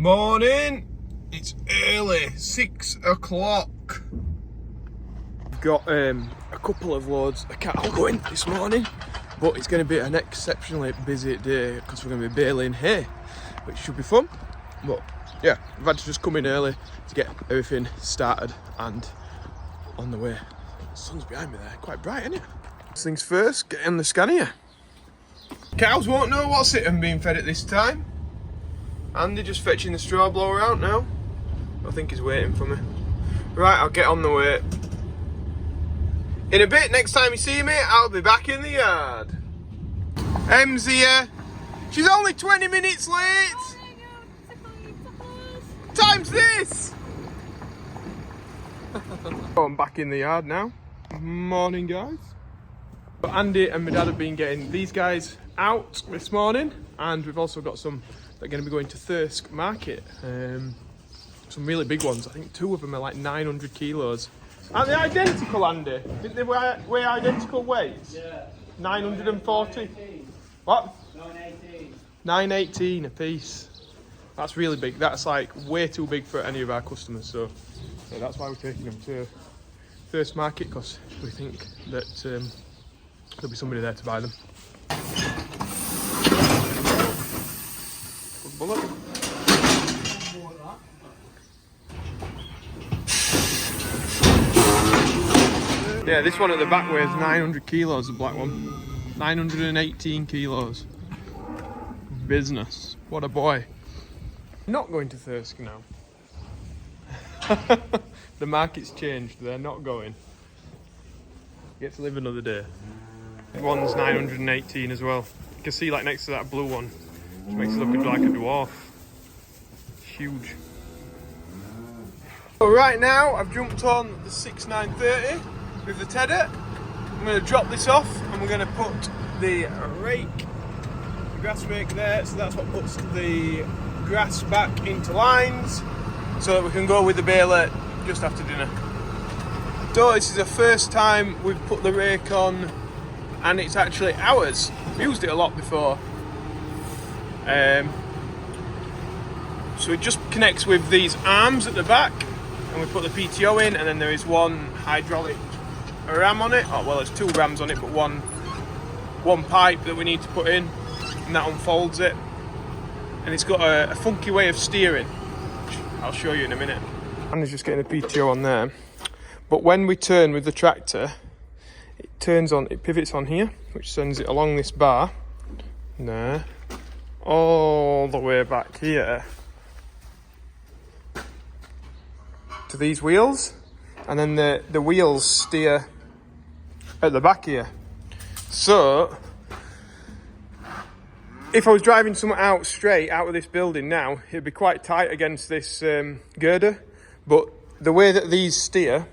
Morning. It's early, 6 o'clock. Got a couple of loads of cattle going this morning, but it's going to be an exceptionally busy day because we're going to be baling hay, which should be fun. But yeah, I've had to just come in early to get everything started and on the way. The sun's behind me there, quite bright, isn't it? First things first, get in the scanner. Cows won't know what's it and being fed at this time. Andy just fetching the straw blower out now. I think he's waiting for me. Right, I'll get on the way. In a bit, next time you see me, I'll be back in the yard. Em's here. She's only 20 minutes late. Time's this. I'm back in the yard now. Morning, guys. But Andy and my dad have been getting these guys out this morning, and we've also got some that are going to be going to Thirsk market. Some really big ones. I think 2 of them are like 900 kilos. Aren't they identical, Andy? Didn't they weigh identical weights? Yeah. 940. What? 918. 918 a piece. That's really big. That's like way too big for any of our customers. So yeah, that's why we're taking them to Thirsk market, because we think that there'll be somebody there to buy them. Good bullet. Yeah, this one at the back weighs 900 kilos, the black one. 918 kilos. Business. What a boy. Not going to Thirsk now. The market's changed, they're not going. Get to live another day. One's 918 as well. You can see like next to that blue one, which makes it look like a dwarf. Huge. So right now I've jumped on the 6930 with the tedder. I'm going to drop this off and we're going to put the rake, the grass rake there, so that's what puts the grass back into lines so that we can go with the baler just after dinner. So this is the first time we've put the rake on and it's actually ours. We used it a lot before. So it just connects with these arms at the back and we put the PTO in, and then there is one hydraulic ram on it. Oh well, there's 2 rams on it, but one pipe that we need to put in, and that unfolds it. And it's got a funky way of steering, which I'll show you in a minute. And it's just getting the PTO on there. But when we turn with the tractor, it pivots on here, which sends it along this bar, there, all the way back here to these wheels, and then the wheels steer at the back here. So if I was driving somewhere out straight out of this building now, it'd be quite tight against this girder, but the way that these steer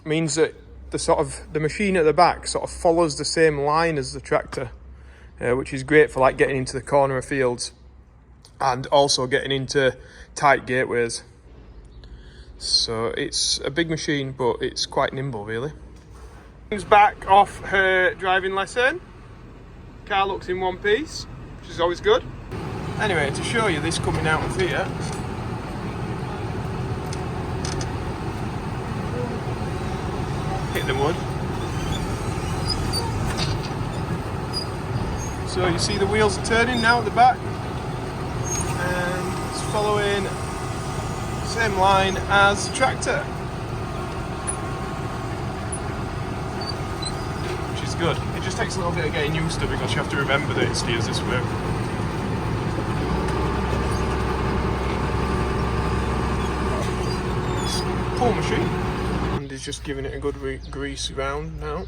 means that the machine at the back sort of follows the same line as the tractor, which is great for like getting into the corner of fields and also getting into tight gateways. So it's a big machine, but it's quite nimble really. Comes back off her driving lesson. Car looks in one piece, which is always good. Anyway, to show you this coming out of here, hit the wood. So you see the wheels are turning now at the back, and it's following the same line as the tractor, which is good. It just takes a little bit of getting used to, because you have to remember that it steers this way. Pull machine. And he's just giving it a good grease round now.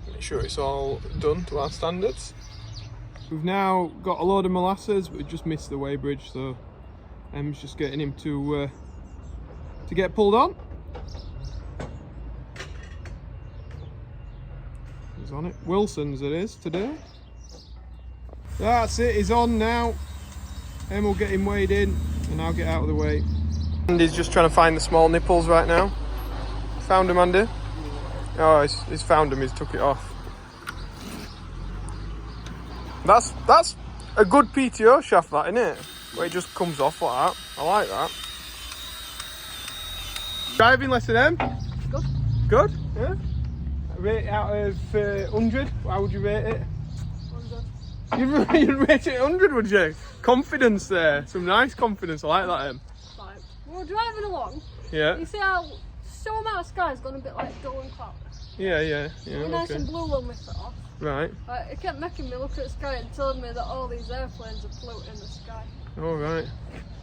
Make sure it's all done to our standards. We've now got a load of molasses, but we just missed the weighbridge, so Em's just getting him to get pulled on. He's on it. Wilson's it is today. That's it, he's on now. Em will get him weighed in and I'll get out of the way. Andy's just trying to find the small nipples right now. Found him, Andy? Oh, he's found him, he's took it off. That's a good PTO shaft, that, isn't it? Where it just comes off like that. I like that. Driving lesson, Em? Good. Good? Yeah? Rate out of 100, how would you rate it? 100. You'd rate it 100, would you? Confidence there. Some nice confidence. I like that, Em. Right. We're driving along. Yeah. You see how some amount of sky's gone a bit like dull and cloudy. Yeah. Nice Okay. and blue when we set off. Right. It kept making me look at the sky and telling me that all these airplanes are floating in the sky. All right.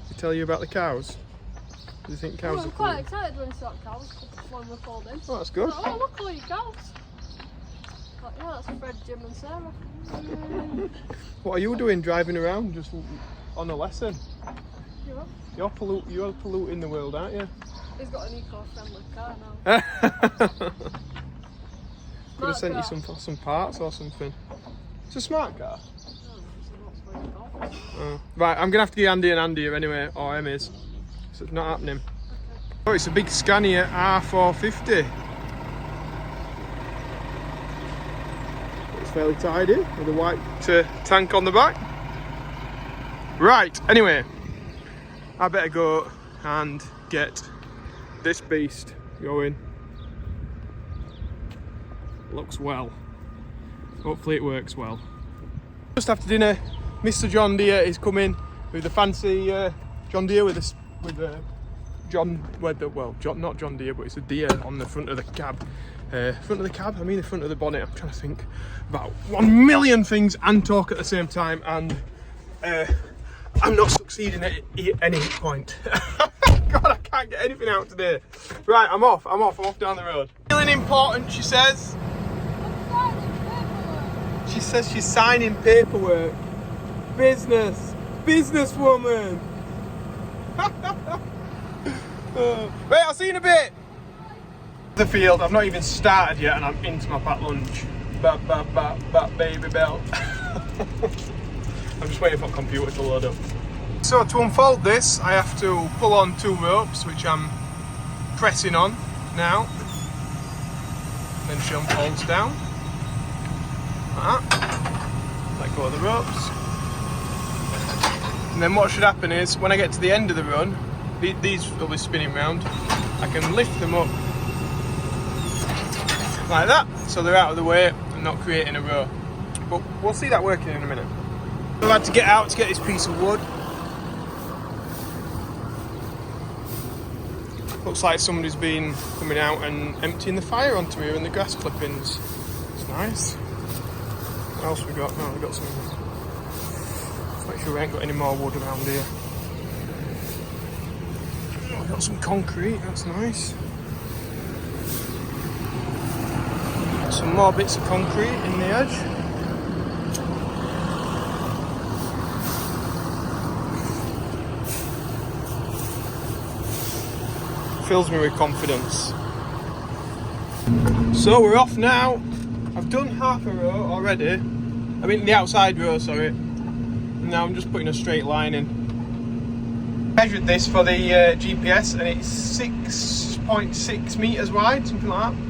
They tell you about the cows? Do you think cows I'm are quite cool? excited when I saw cows when we pulled in. Oh, that's good. Oh, look all your cows. But yeah, that's Fred, Jim and Sarah. What are you doing driving around just on a lesson? You know, You're polluting the world, aren't you? he's got an eco-friendly car now. Could have sent you some parts or something. It's a smart car. Oh. Right, I'm gonna have to get Andy and Andy here anyway, or Em is. So it's not happening. Okay. Oh, it's a big Scania R450. It's fairly tidy with a white tank on the back. Right, anyway, I better go and get this beast going. Looks well. Hopefully it works well. Just after dinner, Mr. John Deere is coming with the fancy John Deere with not John Deere, but it's a Deere on the front of the cab. Front of the cab, I mean the front of the bonnet. I'm trying to think about 1,000,000 things and talk at the same time, and I'm not succeeding at any point. God, I can't get anything out today. Right, I'm off down the road. Feeling important, she says. She says she's signing paperwork. Businesswoman. Right, I'll see you in a bit. The field, I've not even started yet and I'm into my packed lunch. Baby bell. I'm just waiting for the computer to load up. So to unfold this, I have to pull on 2 ropes, which I'm pressing on now. Then she unfolds down. Like that. Let go of the ropes. And then what should happen is, when I get to the end of the run, these will be spinning round, I can lift them up like that, so they're out of the way and not creating a row. But we'll see that working in a minute. I've had to get out to get this piece of wood. Looks like somebody's been coming out and emptying the fire onto here and the grass clippings. It's nice. What else we got? No, we got some. Let's make sure we ain't got any more wood around here. Oh, we got some concrete, that's nice. Some more bits of concrete in the edge. Fills me with confidence. So we're off now. I've done half a row already. I mean the outside row, sorry. Now I'm just putting a straight line in. Measured this for the GPS and it's 6.6 metres wide, something like that.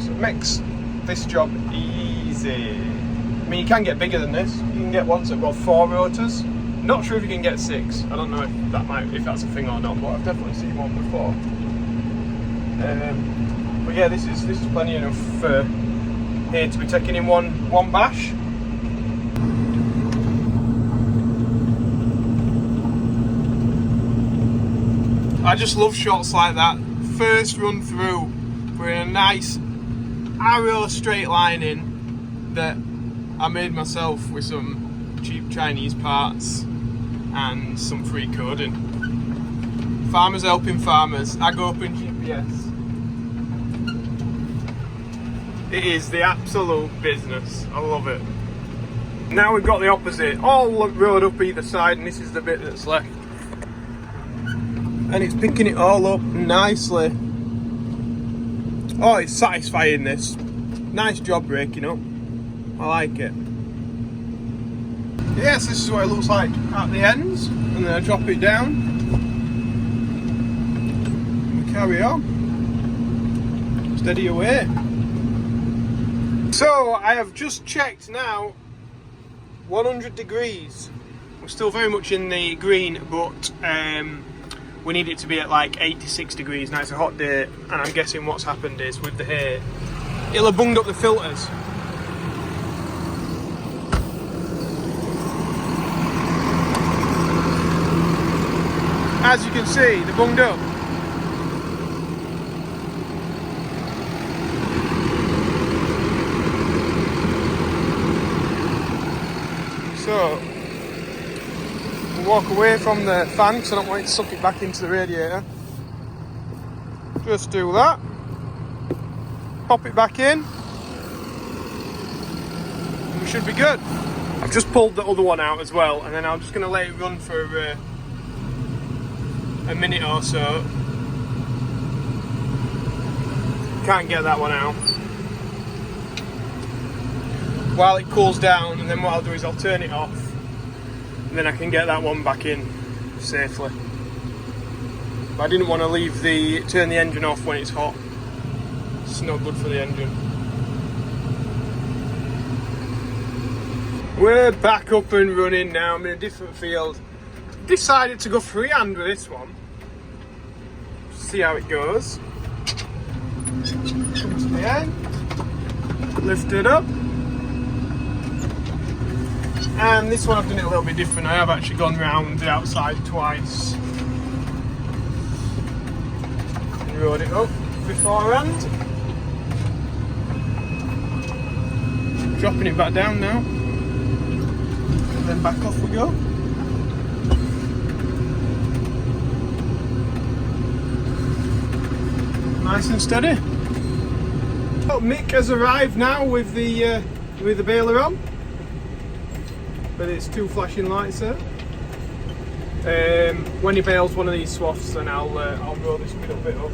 So it makes this job easy. I mean, you can get bigger than this. You can get ones that got 4 rotors. Not sure if you can get 6. I don't know if that's a thing or not, but I've definitely seen one before. But yeah, this is plenty enough here to be taken in one bash. I just love shots like that. First run through, we're in a nice arrow straight line in that I made myself with some cheap Chinese parts and some free coding. Farmers helping farmers. I go up in GPS. It is the absolute business. I love it. Now we've got the opposite. All road up either side, and this is the bit that's left. And it's picking it all up nicely. Oh, it's satisfying, this. Nice job raking up. I like it. Yes, this is what it looks like at the ends. And then I drop it down. And carry on. Steady away. So I have just checked now, 100 degrees. We're still very much in the green, but we need it to be at like 86 degrees. Now it's a hot day, and I'm guessing what's happened is with the hay, it'll have bunged up the filters. As you can see, they're bunged up. So, we'll walk away from the fan because I don't want it to suck it back into the radiator. Just do that. Pop it back in. And we should be good. I've just pulled the other one out as well, and then I'm just going to let it run for a minute or so. Can't get that one out. While it cools down, and then what I'll do is I'll turn it off, and then I can get that one back in safely. But I didn't want to turn the engine off when it's hot. It's not good for the engine. We're back up and running now. I'm in a different field. Decided to go freehand with this one. See how it goes. Come to the end. Lift it up. And this one I've done it a little bit different. I have actually gone round the outside twice and rode it up beforehand. Dropping it back down now, and then back off we go. Nice and steady. Oh, Mick has arrived now with the baler on. But it's two flashing lights there. When he bales one of these swaths, then I'll roll this middle bit up.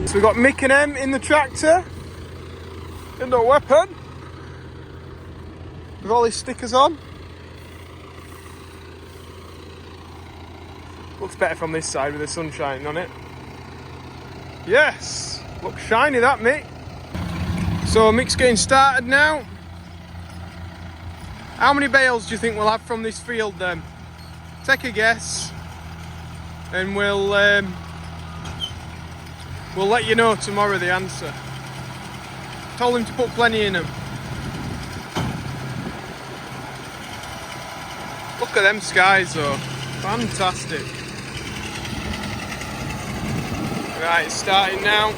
So we've got Mick and Em in the tractor, in the weapon, with all his stickers on. Looks better from this side with the sun shining on it. Yes, looks shiny that, Mick. So Mick's getting started now. How many bales do you think we'll have from this field then? Take a guess, and we'll let you know tomorrow the answer. Told him to put plenty in them. Look at them skies though, fantastic. Right, it's starting now.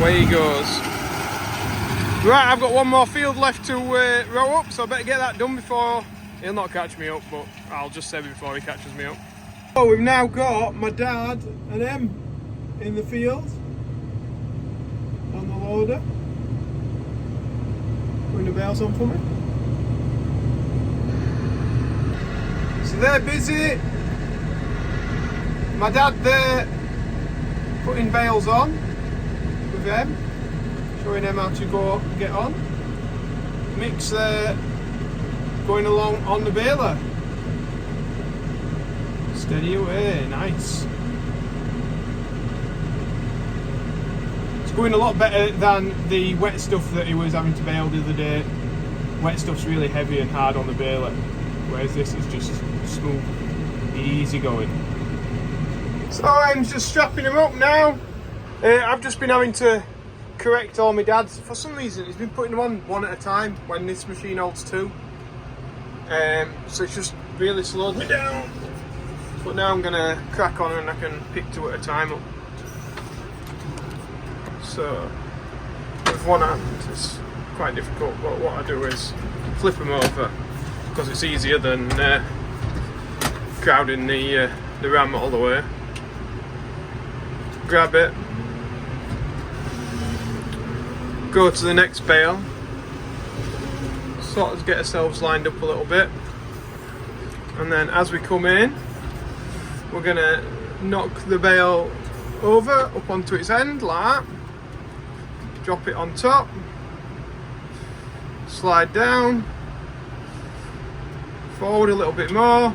Away he goes. Right, I've got one more field left to row up, so I better get that done before he'll not catch me up, but I'll just say before he catches me up. So we've now got my dad and Em in the field on the loader, putting the bales on for me. So they're busy. My dad there putting bales on with them, showing them how to go get on. Mick's there going along on the baler. Steady away, nice. It's going a lot better than the wet stuff that he was having to bale the other day. Wet stuff's really heavy and hard on the baler, whereas this is just smooth, easy going. So I'm just strapping him up now. I've just been having to correct all my dad's. For some reason he's been putting them on one at a time when this machine holds two. So it's just really slowed me down. But now I'm going to crack on and I can pick two at a time up. So with one hand it's quite difficult, but what I do is flip them over because it's easier than crowding the ram all the way. Grab it, go to the next bale, sort of get ourselves lined up a little bit, and then as we come in we're going to knock the bale over up onto its end like that, drop it on top, slide down, forward a little bit more,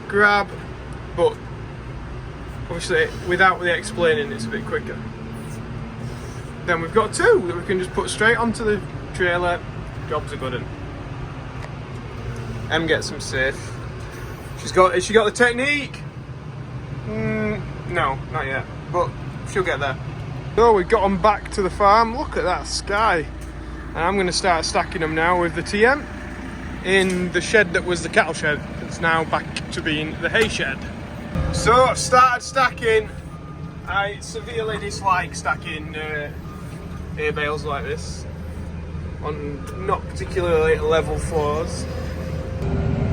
grab, but Obviously, without the explaining, it's a bit quicker. Then we've got 2 that we can just put straight onto the trailer. Job's a good one. Em gets them safe. Has she got the technique? No, not yet, but she'll get there. So we've got them back to the farm. Look at that sky. And I'm going to start stacking them now with the TM in the shed that was the cattle shed. It's now back to being the hay shed. So I've started stacking. I severely dislike stacking hay bales like this on not particularly level floors.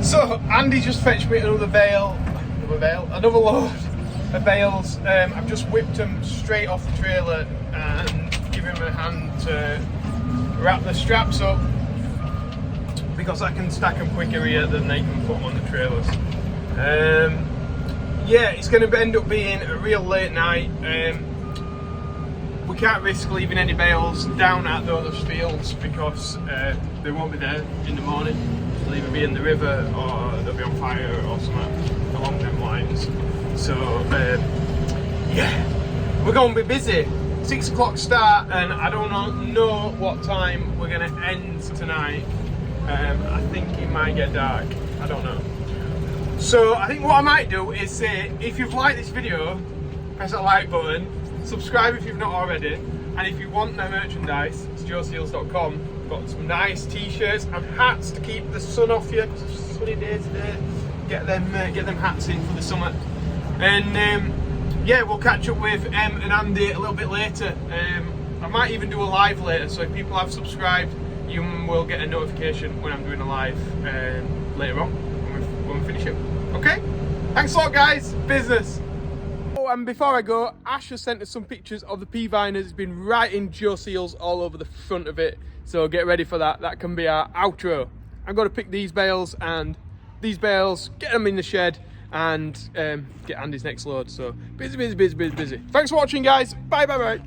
So Andy just fetched me another load of bales. I've just whipped them straight off the trailer and given him a hand to wrap the straps up because I can stack them quicker here than they can put them on the trailers. Yeah, it's going to end up being a real late night. We can't risk leaving any bales down at those fields because they won't be there in the morning. They'll either be in the river or they'll be on fire or something along them lines. So yeah, we're going to be busy. 6 o'clock start, and I don't know what time we're going to end tonight. I think it might get dark. I don't know. So I think what I might do is say, if you've liked this video, press that like button, subscribe if you've not already, and if you want their merchandise, it's joeseals.com. Got some nice t-shirts and hats to keep the sun off you, because it's a sunny day today. Get them hats in for the summer. And yeah, we'll catch up with Em and Andy a little bit later. I might even do a live later, so if people have subscribed, you will get a notification when I'm doing a live later on when we finish it. Okay? Thanks a lot, guys. Business. Oh, and before I go, Ash has sent us some pictures of the pea viners. It's been writing Joe Seals all over the front of it, so get ready for that. That can be our outro. I'm going to pick these bales and these bales, get them in the shed, and get Andy's next load. So busy. Thanks for watching, guys. Bye.